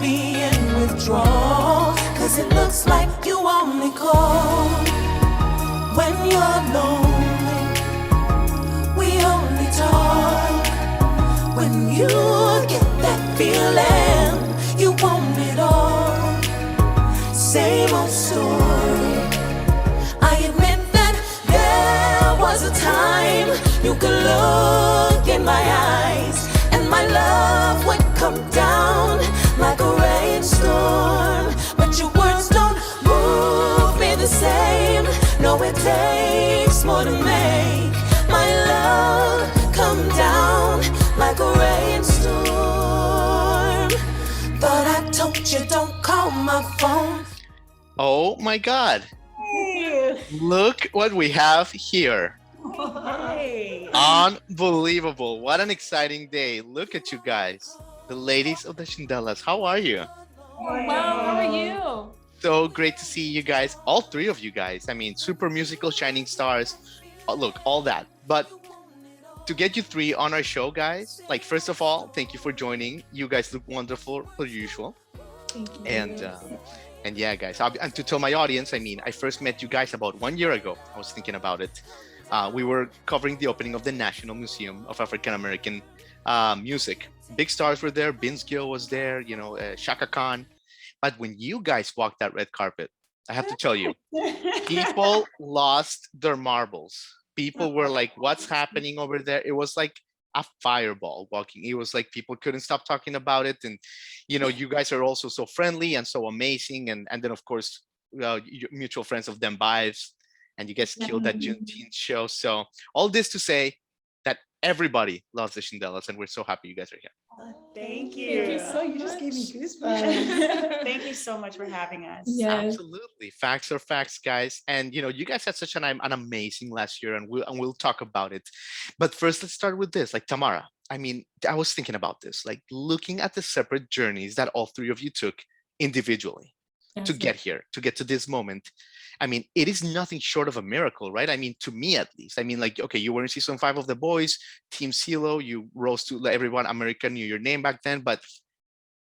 be in withdrawal, 'cause it looks like you only call when you're lonely. We only talk when you get that feeling you want it all. Same old story. I admit that there was a time you could look in my eyes and my love would come down like a rainstorm. But your words don't move me the same. No, it takes more to make my love come down like a rainstorm. But I told you don't call my phone. Oh my God. Hey. Look what we have here. Hey. Unbelievable. What an exciting day. Look at you guys. The ladies of the Shindellas. How are you? Well, how are you? So great to see you guys. All three of you guys. I mean, super musical, shining stars. Look, all that. But to get you three on our show, guys, like, first of all, thank you for joining. You guys look wonderful per usual. Thank you. And yeah, guys, and to tell my audience, I mean, I first met you guys about 1 year ago. I was thinking about it. We were covering the opening of the National Museum of African American Music. Big stars were there. Vince Gill was there, you know, Shaka Khan. But when you guys walked that red carpet, I have to tell you, people lost their marbles. People were like, what's happening over there? It was like a fireball walking. It was like people couldn't stop talking about it. And, you know, you guys are also so friendly and so amazing. And then, of course, you're mutual friends of them Bives, and you guys killed that Juneteenth show. So all this to say that everybody loves the Shindellas, and we're so happy you guys are here. Thank you. Thank you so You just gave me goosebumps. Thank you so much for having us. Yes. Absolutely. Facts are facts, guys. And, you know, you guys had such an amazing last year, and we'll talk about it. But first, let's start with this. Like, Tamara, I mean, I was thinking about this, like looking at the separate journeys that all three of you took individually to get here, to get to this moment. I mean, it is nothing short of a miracle, right? I mean, to me at least. I mean, like, okay, you were in season 5 of The Boys, Team CeeLo, you rose to everyone, America knew your name back then, but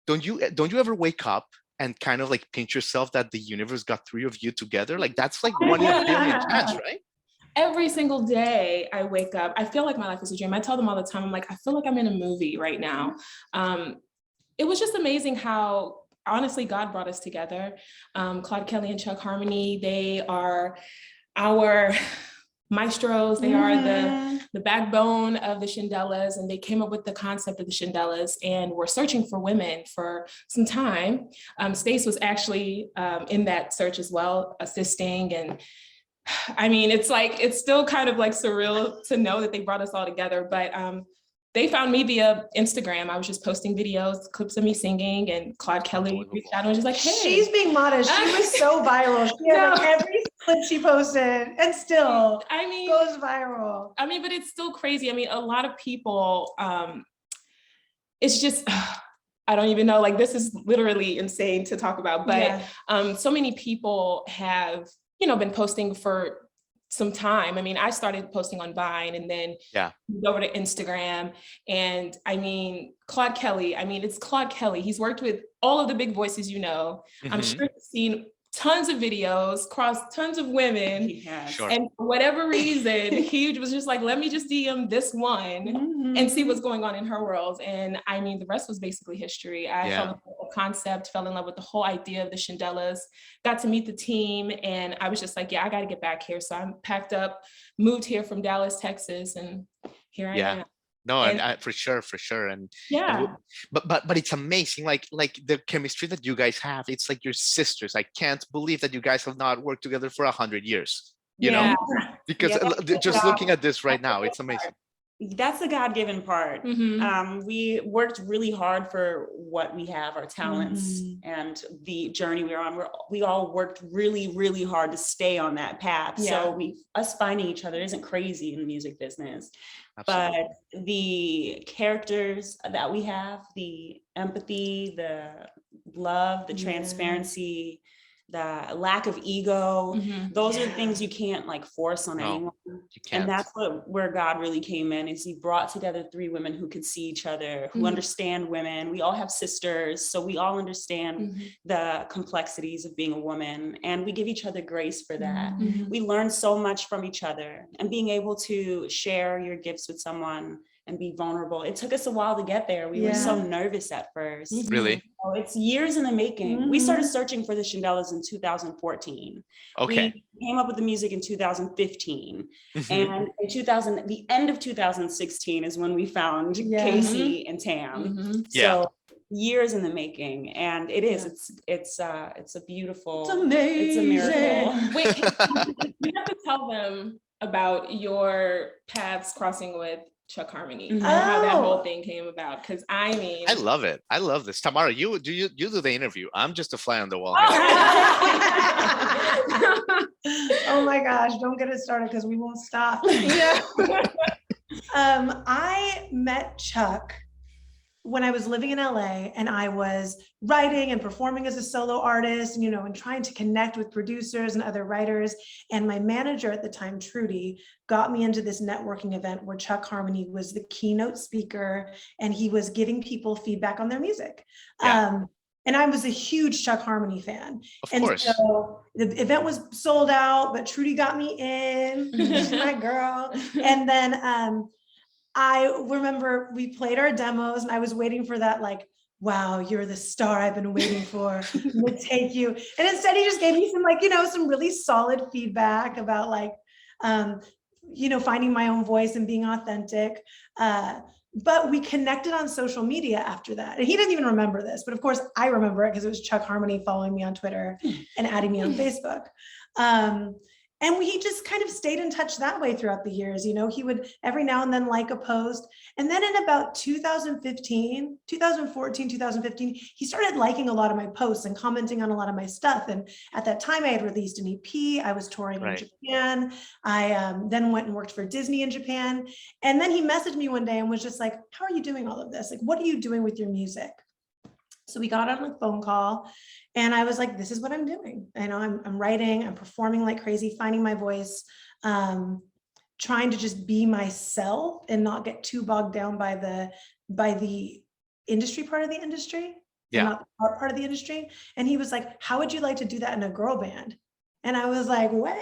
don't you ever wake up and kind of like pinch yourself that the universe got three of you together? Like, that's like 1 in a billion chance, right? Every single day I wake up, I feel like my life is a dream. I tell them all the time, I'm like, I feel like I'm in a movie right now. It was just amazing how honestly God brought us together. Claude Kelly and Chuck Harmony, they are our maestros. They are the backbone of the Shindellas, and they came up with the concept of the Shindellas, and we're searching for women for some time. Stacey was actually in that search as well, assisting. And I mean, it's still kind of like surreal to know that they brought us all together, but they found me via Instagram. I was just posting videos, clips of me singing, and Claude Kelly reached out and was just like, hey. She's being modest. She was so viral. She had like every clip she posted and still goes viral. I mean, but it's still crazy. I mean, a lot of people, it's just, I don't even know, like, this is literally insane to talk about, but so many people have, you know, been posting for some time. I mean, I started posting on Vine and then moved over to Instagram. And I mean, Claude Kelly, I mean, it's Claude Kelly. He's worked with all of the big voices, you know. I'm sure he's seen tons of videos, crossed tons of women. And for whatever reason, he was just like, let me just DM this one and see what's going on in her world. And I mean, the rest was basically history. I fell in love with the concept, fell in love with the whole idea of the Shindellas, got to meet the team. And I was just like, yeah, I got to get back here. So I packed up, moved here from Dallas, Texas, and here I am. No, and for sure. And but it's amazing, like the chemistry that you guys have. It's like your sisters. I can't believe that you guys have not worked together for 100 years. You know, because just looking at this right now, it's amazing. That's the God-given part. We worked really hard for what we have, our talents and the journey we're on. We all worked really, really hard to stay on that path. So us finding each other isn't crazy in the music business. Absolutely. But the characters that we have, the empathy, the love, the transparency, the lack of ego. Those are things you can't like force on anyone. You can't. And that's where God really came in, is he brought together three women who could see each other, who understand women. We all have sisters, so we all understand the complexities of being a woman, and we give each other grace for that. We learn so much from each other, and being able to share your gifts with someone and be vulnerable. It took us a while to get there. We were so nervous at first. Really? So it's years in the making. We started searching for the Shindellas in 2014. Okay. We came up with the music in 2015. And in the end of 2016 is when we found Casey and Tam. So years in the making, and it is. It's a beautiful. It's amazing. It's a miracle. Wait, you have to tell them about your paths crossing with Chuck Harmony, and how that whole thing came about. Because I mean, I love it. I love this. Tamara, you do the interview. I'm just a fly on the wall. Oh my gosh, don't get us started because we won't stop. I met Chuck when I was living in LA, and I was writing and performing as a solo artist, and, and trying to connect with producers and other writers. And my manager at the time, Trudy, got me into this networking event where Chuck Harmony was the keynote speaker, and he was giving people feedback on their music. And I was a huge Chuck Harmony fan. Of course. So the event was sold out, but Trudy got me in. She's my girl. And then I remember we played our demos, and I was waiting for that, like, wow, you're the star I've been waiting for. We'll take you. And instead he just gave me some, like, some really solid feedback about, like, finding my own voice and being authentic. But we connected on social media after that. And he didn't even remember this, but of course I remember it because it was Chuck Harmony following me on Twitter and adding me on Facebook. And we just kind of stayed in touch that way throughout the years. He would every now and then like a post. And then in about 2014, 2015, he started liking a lot of my posts and commenting on a lot of my stuff. And at that time I had released an EP. I was touring in Japan. I then went and worked for Disney in Japan. And then he messaged me one day and was just like, how are you doing all of this? Like, what are you doing with your music? So we got on a phone call, and I was like, this is what I'm doing. I'm writing, I'm performing like crazy, finding my voice, trying to just be myself and not get too bogged down by the industry part of the industry, not the art part of the industry. And he was like, how would you like to do that in a girl band? And I was like, what?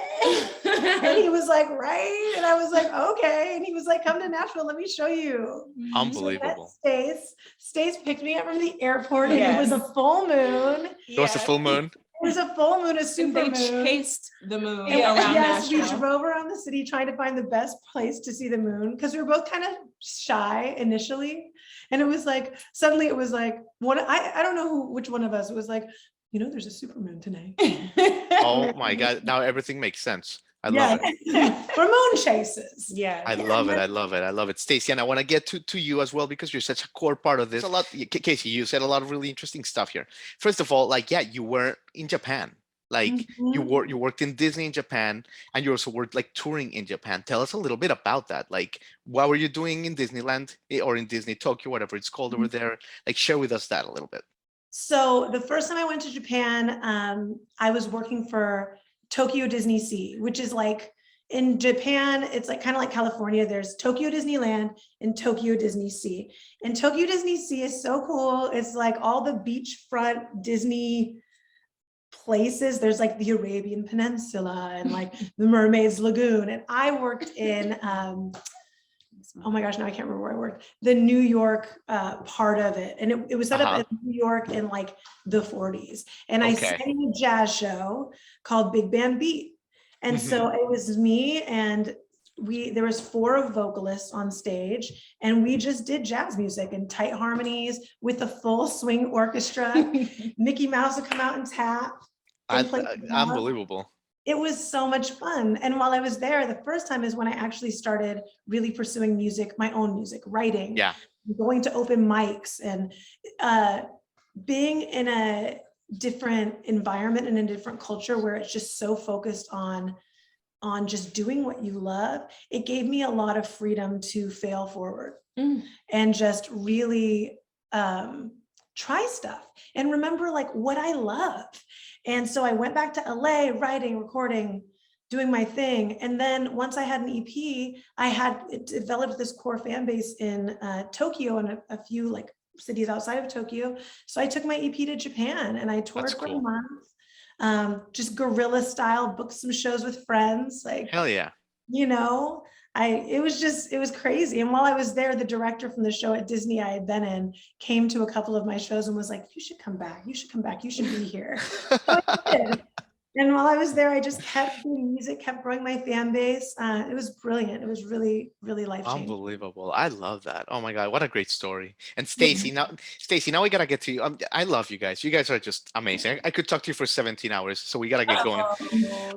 And he was like, right. And I was like, okay. And he was like, come to Nashville, let me show you. Unbelievable. So Stace picked me up from the airport, and it was a full moon. It was a full moon. It was a full moon, a super moon. They chased the moon around Yes, Nashville. we drove around the city trying to find the best place to see the moon, because we were both kind of shy initially. And it was like, suddenly it was like, I don't know which one of us, it was like, there's a super moon tonight. Oh my God. Now everything makes sense. I love it. We're moon chasers. Yeah. I love it. I love it. I love it. Stacey, and I want to get to you as well, because you're such a core part of this. A lot, Casey, you said a lot of really interesting stuff here. First of all, you were in Japan. You worked in Disney in Japan, and you also worked touring in Japan. Tell us a little bit about that. What were you doing in Disneyland or in Disney Tokyo, whatever it's called over there? Share with us that a little bit. So the first time I went to Japan, I was working for Tokyo Disney Sea, which is in Japan, it's kind of like California. There's Tokyo Disneyland and Tokyo Disney Sea. And Tokyo Disney Sea is so cool. It's all the beachfront Disney places. There's the Arabian Peninsula and the Mermaid's Lagoon. And I worked in, oh my gosh, now I can't remember where I worked. The New York part of it. And it was set up in New York in the 40s. And I sang a jazz show called Big Band Beat. And so it was me, and there was 4 vocalists on stage, and we just did jazz music and tight harmonies with a full swing orchestra. Mickey Mouse would come out and tap. Unbelievable. It was so much fun. And while I was there, the first time is when I actually started really pursuing music, my own music, writing, going to open mics, and being in a different environment and a different culture where it's just so focused on just doing what you love. It gave me a lot of freedom to fail forward and just really try stuff and remember what I love. And so I went back to LA, writing, recording, doing my thing. And then once I had an EP, I had developed this core fan base in Tokyo and a few like cities outside of Tokyo. So I took my EP to Japan and I toured for a month, just guerrilla style, booked some shows with friends. Like, hell yeah. You know, it was crazy. And while I was there, the director from the show at Disney I had been in came to a couple of my shows and was like, you should come back. You should come back. You should be here. So I did. And while I was there, I just kept doing music, kept growing my fan base. It was brilliant. It was really, really life-changing. Unbelievable. I love that. Oh my God, what a great story. And Stacey, now we gotta get to you. I love you guys. You guys are just amazing. I could talk to you for 17 hours, so we gotta get going.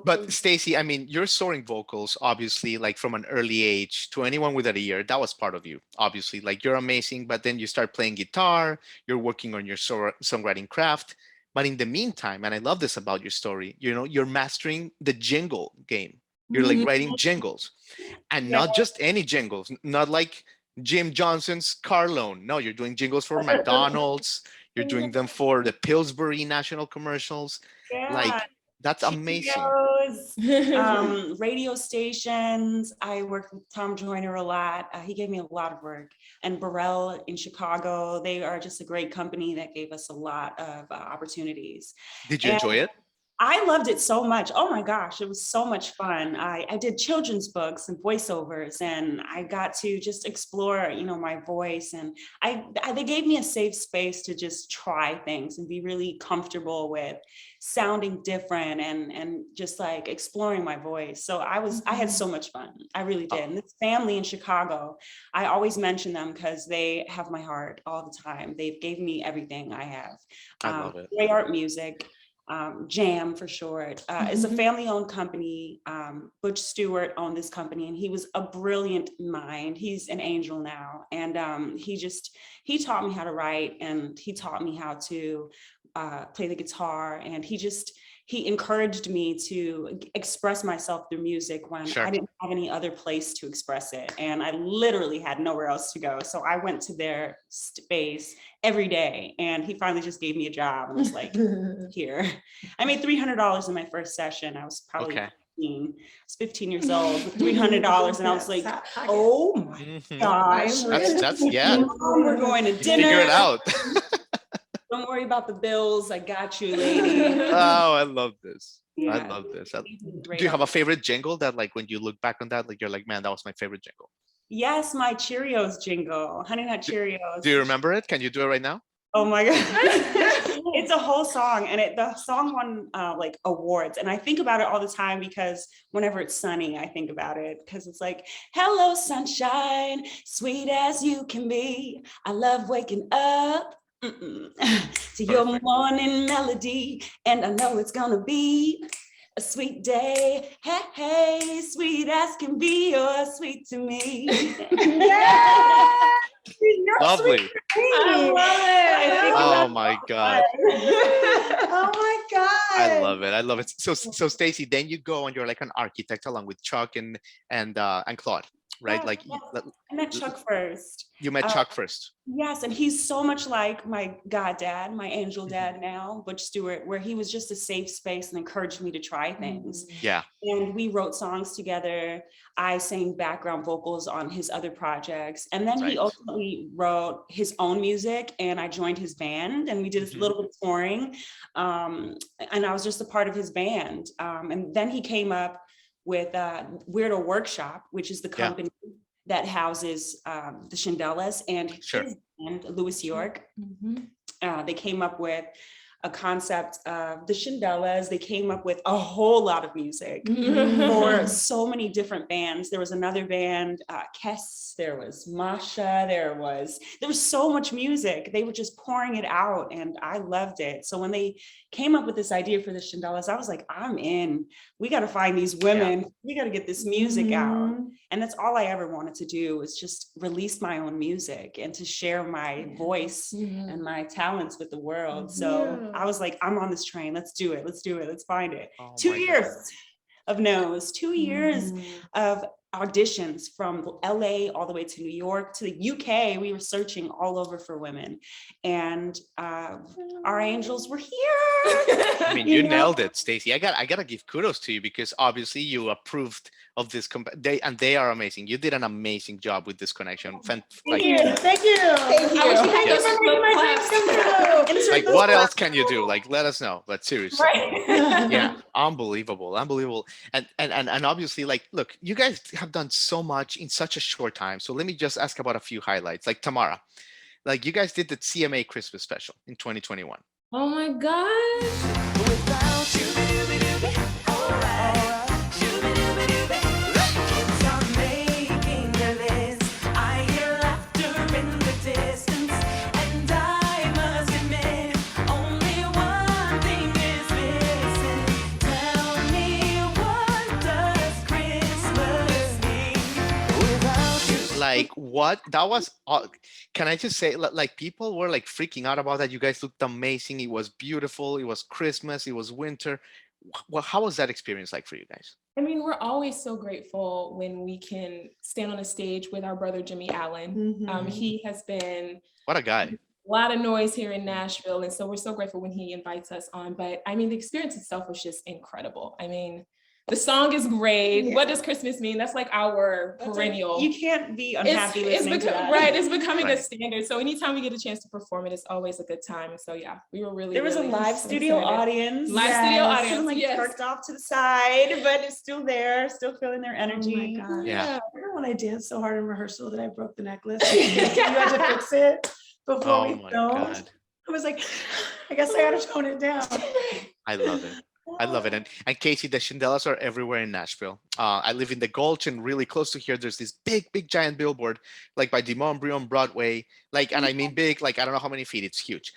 But Stacey, I mean, your soaring vocals, obviously, like from an early age to anyone with an ear, that was part of you, obviously. Like you're amazing, but then you start playing guitar, you're working on your songwriting craft. But in the meantime, and I love this about your story, you're mastering the jingle game. You're like writing jingles, and not just any jingles, not like Jim Johnson's car loan. No, you're doing jingles for McDonald's. You're doing them for the Pillsbury national commercials. Like, that's amazing. Radio stations. I worked with Tom Joyner a lot. He gave me a lot of work. And Burrell in Chicago, they are just a great company that gave us a lot of opportunities. Did you enjoy it? I loved it so much. Oh my gosh, it was so much fun. I did children's books and voiceovers, and I got to just explore, my voice. And they gave me a safe space to just try things and be really comfortable with sounding different and just like exploring my voice. So I had so much fun. I really did. And this family in Chicago, I always mention them because they have my heart all the time. They've gave me everything I have. I love it. Great art music. Jam for short. It's a family-owned company. Butch Stewart owned this company, and he was a brilliant mind. He's an angel now, and he taught me how to write, and he taught me how to play the guitar, and he encouraged me to express myself through music when I didn't have any other place to express it. And I literally had nowhere else to go. So I went to their space every day, and he finally just gave me a job and was like, here. I made $300 in my first session. I was probably 15. I was 15 years old with $300. And I was like, oh my gosh. That's we're going to dinner. Figure it out. Don't worry about the bills. I got you, lady. Oh, I love this. Yeah. I love this. Do you have a favorite jingle that, like, when you look back on that, like, you're like, man, that was my favorite jingle? Yes, my Cheerios jingle, Honey Nut Cheerios. Do you remember it? Can you do it right now? Oh my God. It's a whole song, and the song won like awards. And I think about it all the time because whenever it's sunny, I think about it because it's like, hello, sunshine, sweet as you can be. I love waking up to your morning melody, and I know it's gonna be a sweet day. Hey, hey, sweet as can be, you're sweet to me. Lovely. I love it. Oh my God. Oh my God. I love it. I love it. So Stacey, then you go and you're like an architect along with Chuck and Claude, right? I met Chuck first. You met Chuck first. Yes, and he's so much like my God dad, my angel dad now, Butch Stewart, where he was just a safe space and encouraged me to try things. Yeah. And we wrote songs together. I sang background vocals on his other projects. And then he ultimately wrote his own music, and I joined his band, and we did a little bit of touring. And I was just a part of his band. And then he came up with Weirdo Workshop, which is the company that houses the Shindellas and his band, Louis York. They came up with a concept of the Shindellas. They came up with a whole lot of music for so many different bands. There was another band, Kess, there was Masha, there was so much music. They were just pouring it out, and I loved it. So when they came up with this idea for the Shindellas, I was like, I'm in. We got to find these women. We got to get this music out. And that's all I ever wanted to do, was just release my own music and to share my voice and my talents with the world. So I was like, I'm on this train. Let's do it. Let's do it. Let's find it. 2 years of no's, 2 years of auditions from LA all the way to New York to the UK. We were searching all over for women, and our angels were here. I mean, you nailed it, Stacey. I gotta give kudos to you because obviously you approved of this. They are amazing. You did an amazing job with this connection. Thank you. Thank you. Thank you. Thank you for making my dreams come true. Like, what else can you do? Like, let us know. But seriously, Right. yeah, unbelievable. And obviously, like, look, you guys have done so much in such a short time. So let me just ask about a few highlights. Like Tamara, like you guys did the CMA Christmas special in 2021. Oh my gosh. Without you, alright. Keeps on making the list. I hear laughter in the distance, and I must admit, only one thing is missing. Tell me, what does Christmas mean without you? Like, what? That was, can I just say, like, people were like freaking out about that. You guys looked amazing. It was beautiful. It was Christmas. It was winter. Well, how was that experience like for you guys? I mean, we're always so grateful when we can stand on a stage with our brother, Jimmy Allen. He has been What a guy. a lot of noise here in Nashville. And so we're so grateful when he invites us on. But I mean, the experience itself was just incredible. I mean, the song is great. Yeah. What does Christmas mean? That's like our perennial. You can't be unhappy It's listening to that. right. It's becoming Right. a standard. So anytime we get a chance to perform it, it's always a good time. So yeah, we were really. There was a really live studio excited. audience. Live studio Kind audience. of like Yes. perked off to the side, but it's still there, still feeling their energy. Oh my God. Yeah. Remember when I danced so hard in rehearsal that I broke the necklace? You had to fix it before Oh we my filmed. God. I was like, I guess I gotta tone it down. I love it. I love it. And Casey, the Shindellas are everywhere in Nashville. I live in the Gulch, and really close to here, there's this big giant billboard, like by DeMontbrio on Broadway. Like, and I mean big, like I don't know how many feet, it's huge.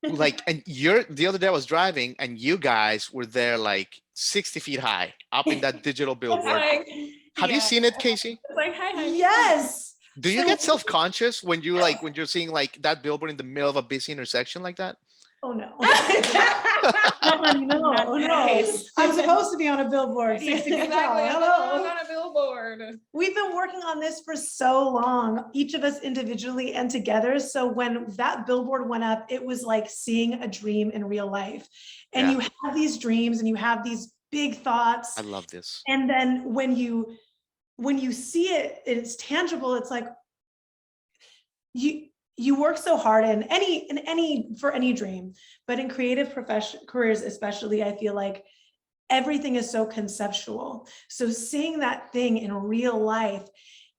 Like, and the other day I was driving, and you guys were there like 60 feet high, up in that digital It's billboard. like, Have you seen it, Casey? it's like, hi. Yes. Do you So- get self-conscious when you're seeing like that billboard in the middle of a busy intersection like that? Oh no. No, Not no. nice. I'm supposed to be on a billboard. 60 feet tall. Exactly. Hello. On a billboard. We've been working on this for so long, each of us individually and together. So when that billboard went up, it was like seeing a dream in real life. And Yeah. you have these dreams and you have these big thoughts. I love this. And then when you see it, it's tangible, it's like you work so hard for any dream, but in creative careers especially, I feel like everything is so conceptual. So seeing that thing in real life,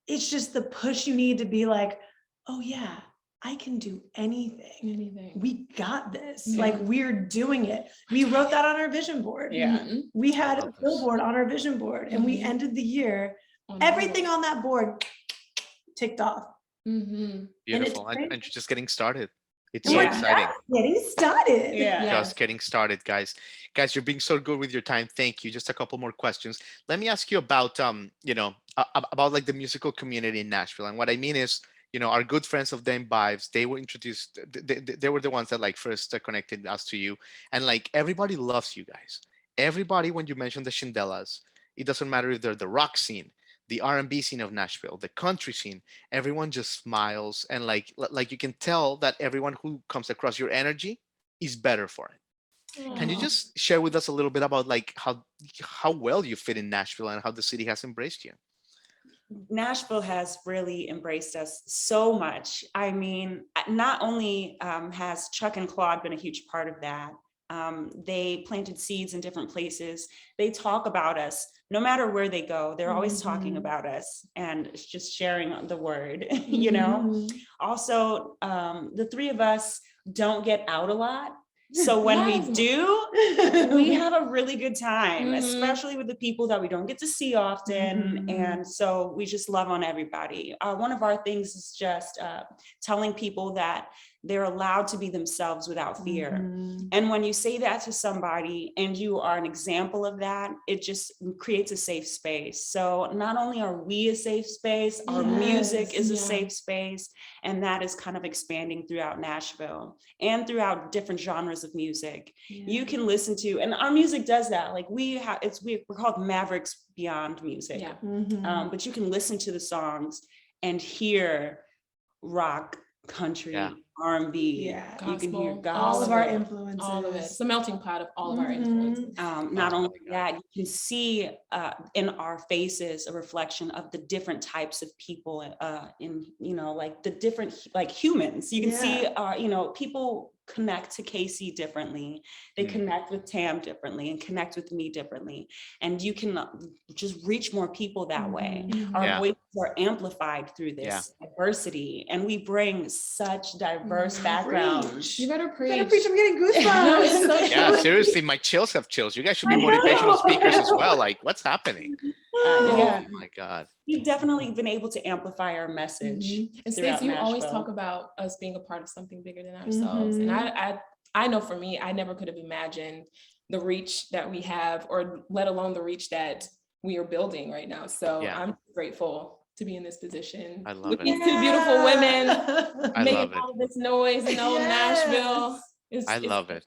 it's just the push you need to be like, oh yeah, I can do anything. We got this. Yeah. Like, we're doing it. We wrote that on our vision board. Yeah. We had love a this. billboard on our vision board, and we ended the year, everything on that board ticked off. Beautiful. great. And you're just getting started. It's And so we're exciting. getting started. Yeah. Just getting started, guys. Guys, you're being so good with your time. Thank you. Just a couple more questions. Let me ask you about about like the musical community in Nashville. And what I mean is, our good friends of Dame Vibes, they were introduced, they were the ones that like first connected us to you. And like everybody loves you guys. Everybody, when you mention the Shindellas, it doesn't matter if they're the rock scene, the R&B scene of Nashville, the country scene, everyone just smiles, and like you can tell that everyone who comes across your energy is better for it. Can you just share with us a little bit about like how well you fit in Nashville and how the city has embraced you? Nashville has really embraced us so much. I mean, not only has Chuck and Claude been a huge part of that, they planted seeds in different places. They talk about us no matter where they go. They're always talking about us and it's just sharing the word, Also, the three of us don't get out a lot. So when we do, we have a really good time, especially with the people that we don't get to see often. And so we just love on everybody. One of our things is just telling people that they're allowed to be themselves without fear. Mhm. And when you say that to somebody and you are an example of that, it just creates a safe space. So not only are we a safe space, our music is a safe space, and that is kind of expanding throughout Nashville and throughout different genres of music. You can listen to, and our music does that. Like we're called Mavericks Beyond Music. Mhm. But you can listen to the songs and hear rock, country, R&B. Yeah. You can hear Gospel, gospel. All of our influences. all of it. It's a melting pot of all of our Mhm. influences. Not Oh only my God. that, you can see in our faces a reflection of the different types of people in, like the different, like humans. You can see, people connect to Casey differently. They connect with Tam differently and connect with me differently. And you can just reach more people that way. Our voices are amplified through this diversity, and we bring such diverse backgrounds. You better preach. Better preach. I'm getting goosebumps. No, it's so Yeah, seriously, my chills have chills. You guys should be motivational speakers as well. Like, what's happening? Oh my God. We've definitely been able to amplify our message. And throughout Stacey, you always Nashville. talk about us being a part of something bigger than ourselves. And I know for me, I never could have imagined the reach that we have, or let alone the reach that we are building right now. So I'm grateful to be in this position. I love with it. these two beautiful women I making love it. all this noise in old Nashville. I love it.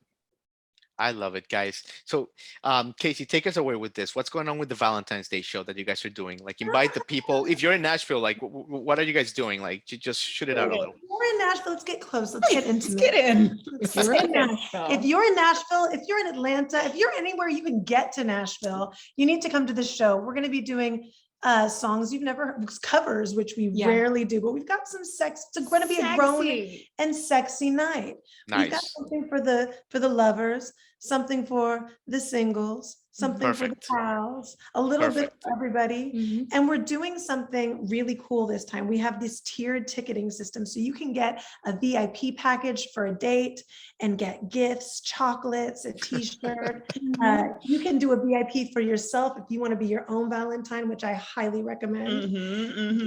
I love it, guys. So, Casey, take us away with this. What's going on with the Valentine's Day show that you guys are doing? Like, invite the people. If you're in Nashville, like, what are you guys doing? Like, just shoot it out a little. We're in Nashville. Let's get close. Let's get intimate. Get in. If you're in Nashville, If you're in Nashville, if you're in Atlanta, if you're anywhere you can get to Nashville, you need to come to the show. We're going to be doing songs you've never heard, covers, which we rarely do, but we've got some sex. It's going to be a grown and sexy night. We've got Nice. something for the lovers, something for the singles, something for the Perfect. pals, a little bit Perfect. for everybody. And we're doing something really cool this time. We have this tiered ticketing system. So you can get a VIP package for a date and get gifts, chocolates, a t-shirt. You can do a VIP for yourself if you want to be your own Valentine, which I highly recommend,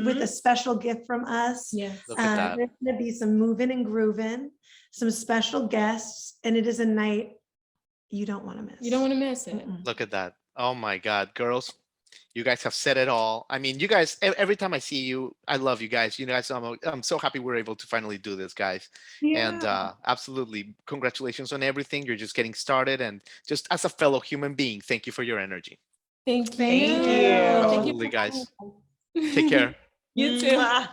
with a special gift from us. Look at that. There's going to be some moving and grooving, some special guests, and it is a night you don't want to miss. you don't want to miss it. Look at that. Oh my God, girls, you guys have said it all. I mean, you guys, every time I see you, I love you guys. You guys, I'm so happy we're able to finally do this, guys. And absolutely, congratulations on everything. You're just getting started. And just as a fellow human being, thank you for your energy. Thank you. Thank you. Absolutely, guys. Take care. You too.